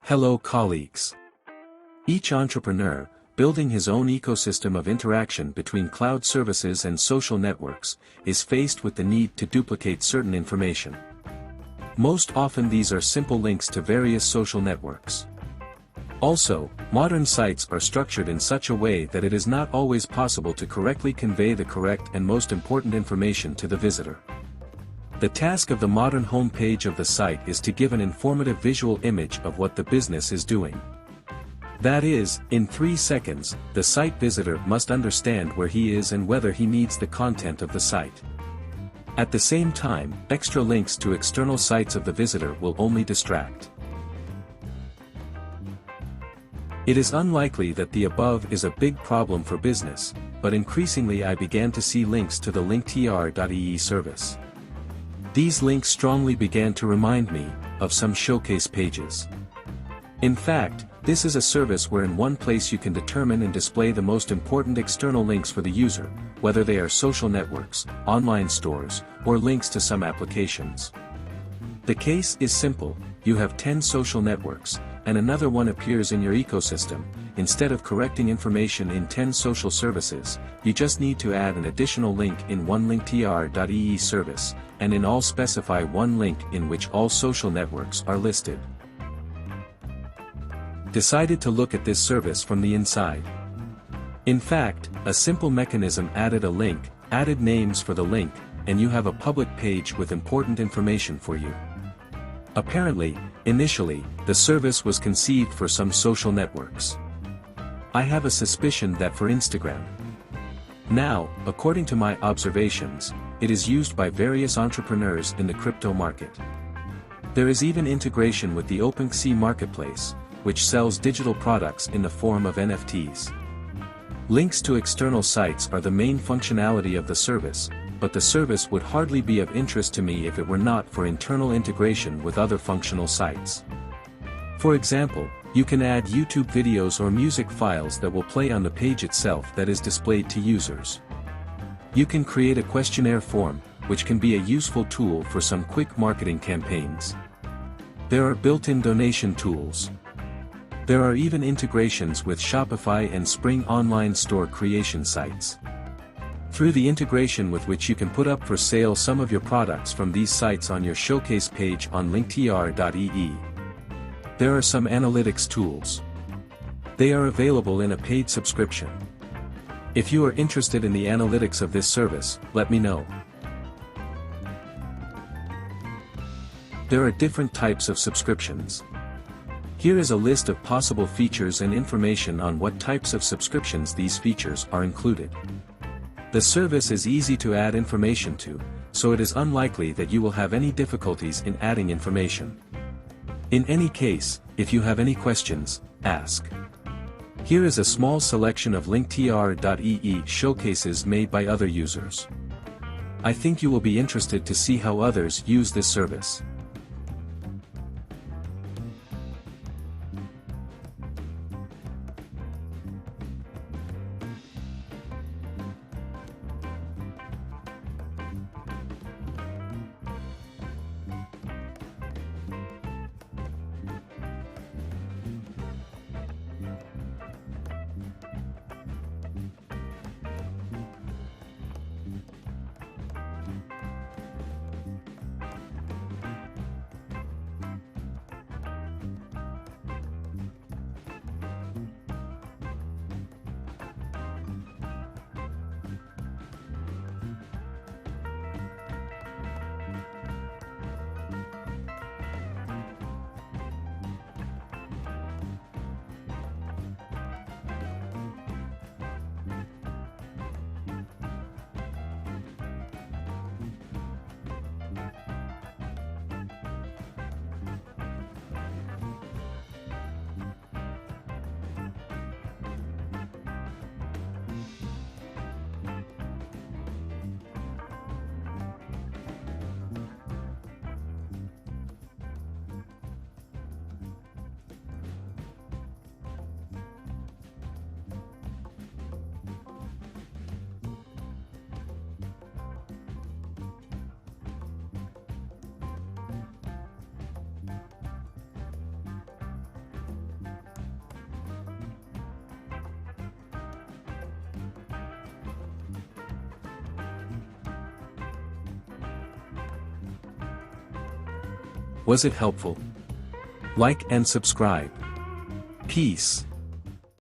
Hello colleagues. Each entrepreneur, building his own ecosystem of interaction between cloud services and social networks, is faced with the need to duplicate certain information. Most often these are simple links to various social networks. Also, modern sites are structured in such a way that it is not always possible to correctly convey the correct and most important information to the visitor. The task of the modern homepage of the site is to give an informative visual image of what the business is doing. That is, in 3 seconds, the site visitor must understand where he is and whether he needs the content of the site. At the same time, extra links to external sites of the visitor will only distract. It is unlikely that the above is a big problem for business, but increasingly I began to see links to the Linktr.ee service. These links strongly began to remind me of some showcase pages. In fact, this is a service where in one place you can determine and display the most important external links for the user, whether they are social networks, online stores, or links to some applications. The case is simple: you have 10 social networks, and another one appears in your ecosystem. Instead of correcting information in 10 social services, you just need to add an additional link in one Linktr.ee service, and in all specify one link in which all social networks are listed. Decided to look at this service from the inside. In fact, a simple mechanism added a link, added names for the link, and you have a public page with important information for you. Apparently, initially, the service was conceived for some social networks. I have a suspicion that for Instagram. Now, according to my observations, it is used by various entrepreneurs in the crypto market. There is even integration with the OpenSea marketplace, which sells digital products in the form of NFTs. Links to external sites are the main functionality of the service, but the service would hardly be of interest to me if it were not for internal integration with other functional sites. For example, you can add YouTube videos or music files that will play on the page itself that is displayed to users. You can create a questionnaire form, which can be a useful tool for some quick marketing campaigns. There are built-in donation tools. There are even integrations with Shopify and Spring online store creation sites. Through the integration with which you can put up for sale some of your products from these sites on your showcase page on Linktr.ee. There are some analytics tools. They are available in a paid subscription. If you are interested in the analytics of this service, let me know. There are different types of subscriptions. Here is a list of possible features and information on what types of subscriptions these features are included. The service is easy to add information to, so it is unlikely that you will have any difficulties in adding information. In any case, if you have any questions, ask. Here is a small selection of Linktr.ee showcases made by other users. I think you will be interested to see how others use this service. Was it helpful? Like and subscribe. Peace.